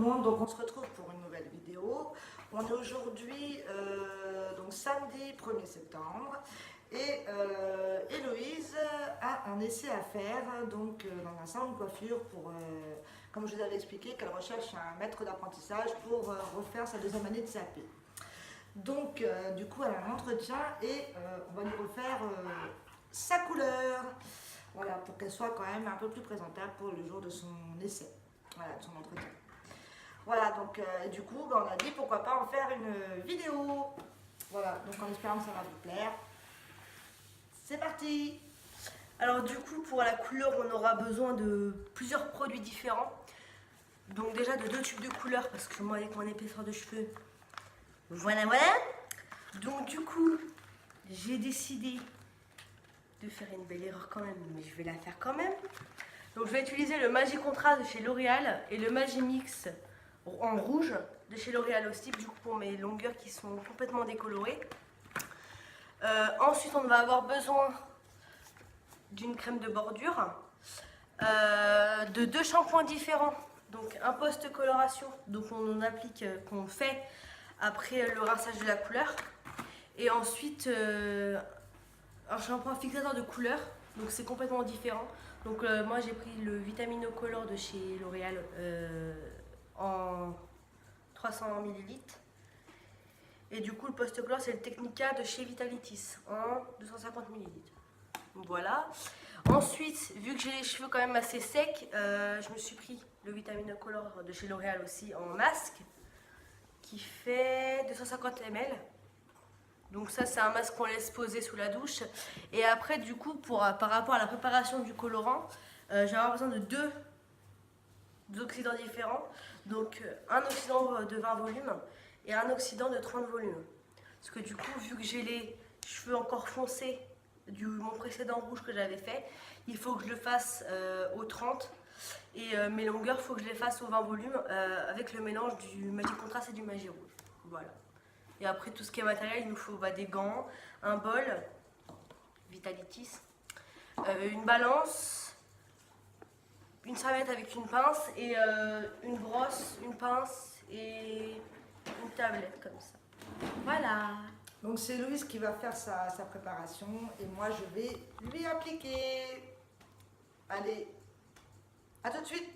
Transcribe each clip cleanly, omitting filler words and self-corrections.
monde, donc on se retrouve pour une nouvelle vidéo. On est aujourd'hui donc samedi 1er septembre et Héloïse a un essai à faire donc dans un salon de coiffure pour, comme je vous avais expliqué, qu'elle recherche un maître d'apprentissage pour refaire sa deuxième année de CAP. Donc du coup elle a un entretien et on va lui refaire sa couleur, voilà, pour qu'elle soit quand même un peu plus présentable pour le jour de son essai. Voilà, de son entretien. Voilà, donc du coup, on a dit pourquoi pas en faire une vidéo. Voilà, donc en espérant que ça va vous plaire. C'est parti! Alors du coup, pour la couleur, on aura besoin de plusieurs produits différents. Donc déjà de 2 tubes de couleur, parce que moi avec mon épaisseur de cheveux, voilà. Donc du coup, j'ai décidé de faire une belle erreur quand même, mais je vais la faire quand même. Donc je vais utiliser le Magi Contrast de chez L'Oréal et le Magi Mix en rouge de chez L'Oréal aussi, du coup pour mes longueurs qui sont complètement décolorées. Ensuite on va avoir besoin d'une crème de bordure, de 2 shampoings différents, donc un post-coloration, donc on applique, qu'on fait après le rinçage de la couleur, et ensuite un shampoing fixateur de couleur, donc c'est complètement différent. Donc moi j'ai pris le Vitamino Color de chez L'Oréal en 300 ml. Et du coup le post-color c'est le Technica de chez Vitalitis en 250 ml. Voilà. Ensuite, vu que j'ai les cheveux quand même assez secs, je me suis pris le Vitamino Color de chez L'Oréal aussi en masque qui fait 250 ml. Donc ça c'est un masque qu'on laisse poser sous la douche. Et après du coup par rapport à la préparation du colorant, je vais avoir besoin de 2 oxydants différents. Donc un oxydant de 20 volumes et un oxydant de 30 volumes. Parce que du coup vu que j'ai les cheveux encore foncés mon précédent rouge que j'avais fait, il faut que je le fasse au 30. Et mes longueurs, il faut que je les fasse au 20 volumes avec le mélange du Magi Contrast et du Magi Rouge. Voilà. Et après tout ce qui est matériel, il nous faut des gants, un bol, Vitalitis, une balance, une serviette avec une pince et une brosse, une pince et une tablette comme ça. Voilà. Donc c'est Héloïse qui va faire sa préparation et moi je vais lui appliquer. Allez, à tout de suite!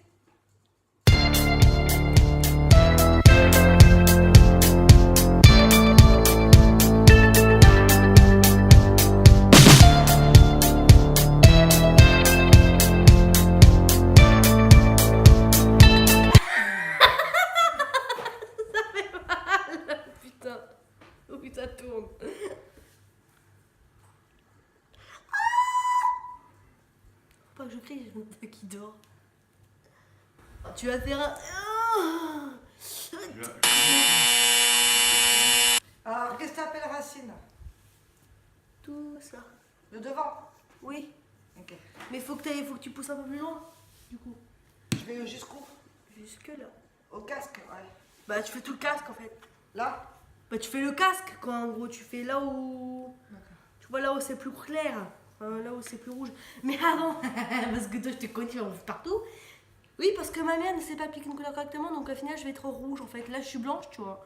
Oui, ça tourne. Faut pas que je crie, j'ai un qui dort. Tu vas faire un... Alors, qu'est-ce que tu appelles racine? Tout ça. Le devant? Oui. Ok. Mais faut que tu pousses un peu plus loin, du coup. Je vais jusqu'où? Jusque là. Au casque, ouais. Bah tu fais tout le casque en fait. Là? Bah tu fais le casque quoi, en gros. Tu fais là où... Tu vois là où c'est plus clair. Là où c'est plus rouge. Mais avant, parce que toi je te connais, tu vas partout. Oui, parce que ma mère ne sait pas appliquer une couleur correctement, donc au final je vais être rouge en fait. Là je suis blanche, tu vois.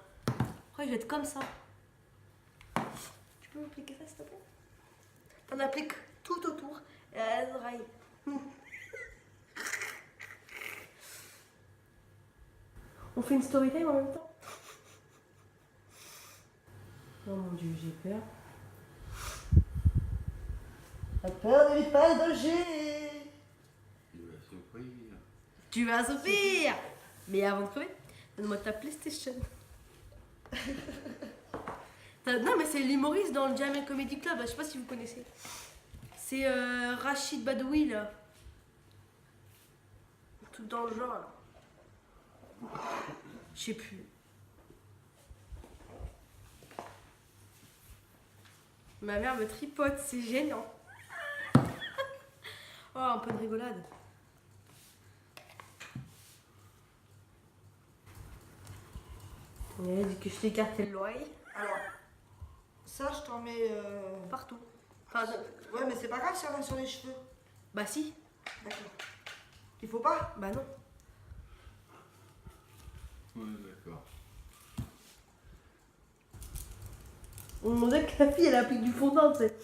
Après je vais être comme ça. Tu peux m'appliquer ça s'il te plaît? T'en appliques tout autour. Et à les oreilles. On fait une story time en même temps? Oh mon dieu, j'ai peur. La peur n'évite pas le danger. Tu vas souffrir. Tu vas souffrir. Mais avant de crever, donne-moi ta PlayStation. Non mais c'est l'humoriste dans le Jamel Comedy Club, je sais pas si vous connaissez. C'est Rachid Badouri là. Tout dans le genre là. Je sais plus. Ma mère me tripote, c'est gênant. Oh, un peu de rigolade. Elle dit que je t'écartais l'oreille. Alors, ça je t'en mets Partout. Enfin, ouais, mais c'est pas grave si on a sur les cheveux. bah si. D'accord. Il faut pas? Bah non. Ouais, d'accord. On dirait que la fille elle applique du fond de teint, tu sais.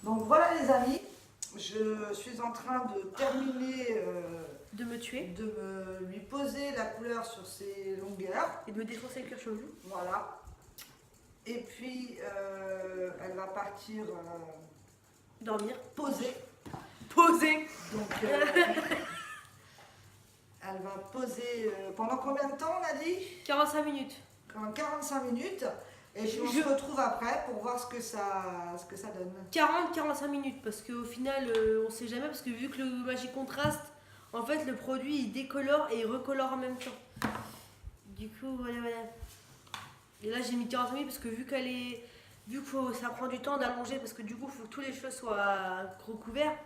Donc voilà les amis, je suis en train de terminer De me tuer lui poser la couleur sur ses longueurs. et de me défoncer le cuir chevelu. Voilà. Et puis elle va partir Dormir. poser. Poser. Donc elle va poser pendant combien de temps on a dit? 45 minutes. Pendant 45 minutes. Et puis on Je- se retrouve après pour voir ce que ça donne. 40-45 minutes parce qu'au final on sait jamais parce que vu que le Magic Contrast en fait le produit il décolore et il recolore en même temps. Du coup voilà. Et là j'ai mis 45 minutes parce que vu que ça prend du temps d'allonger parce que du coup il faut que tous les cheveux soient recouverts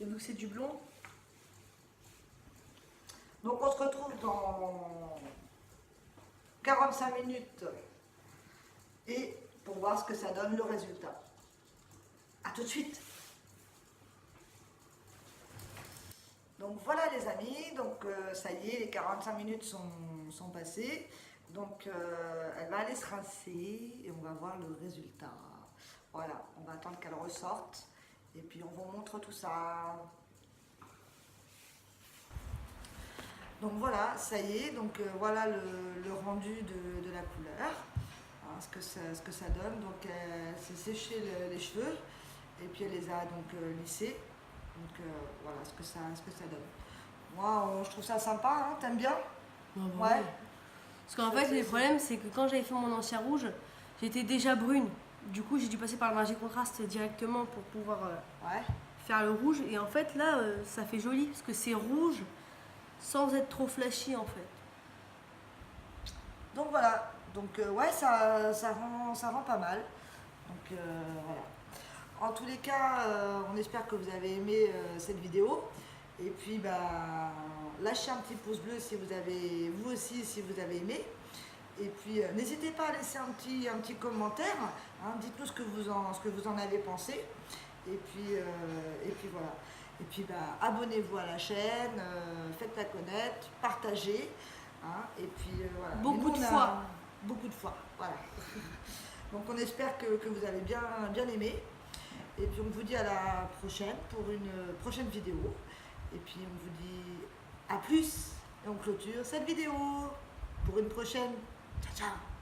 et vu que c'est du blond. Donc on se retrouve dans 45 minutes et pour voir ce que ça donne le résultat. A tout de suite. Donc voilà les amis, donc ça y est, les 45 minutes sont passées. Donc elle va aller se rincer et on va voir le résultat. Voilà, on va attendre qu'elle ressorte et puis on vous montre tout ça. Donc voilà, ça y est, donc voilà le rendu de la couleur, hein, ce que ça donne. Donc elle s'est séché les cheveux et puis elle les a donc lissés. Donc voilà ce que ça donne. Moi je trouve ça sympa, hein, t'aimes bien? Ouais. Parce qu'en fait, le problème, c'est que quand j'avais fait mon ancien rouge, j'étais déjà brune. Du coup, j'ai dû passer par le Magic Contrast directement pour pouvoir Ouais. faire le rouge. Et en fait, là, ça fait joli parce que c'est rouge sans être trop flashy en fait. Donc voilà, donc ouais, ça rend pas mal. Donc voilà. En tous les cas, on espère que vous avez aimé cette vidéo. Et puis, bah, lâchez un petit pouce bleu si vous aussi, si vous avez aimé. Et puis, n'hésitez pas à laisser un petit commentaire. Hein, dites-nous ce que vous en avez pensé. Et puis voilà. Et puis, bah, abonnez-vous à la chaîne, faites-la connaître, partagez. Hein, et puis, voilà. Beaucoup Mais nous, de on a- fois. Beaucoup de fois, voilà. Donc, on espère que vous avez bien aimé. Et puis, on vous dit à la prochaine pour une prochaine vidéo. Et puis on vous dit à plus et on clôture cette vidéo pour une prochaine. Ciao ciao.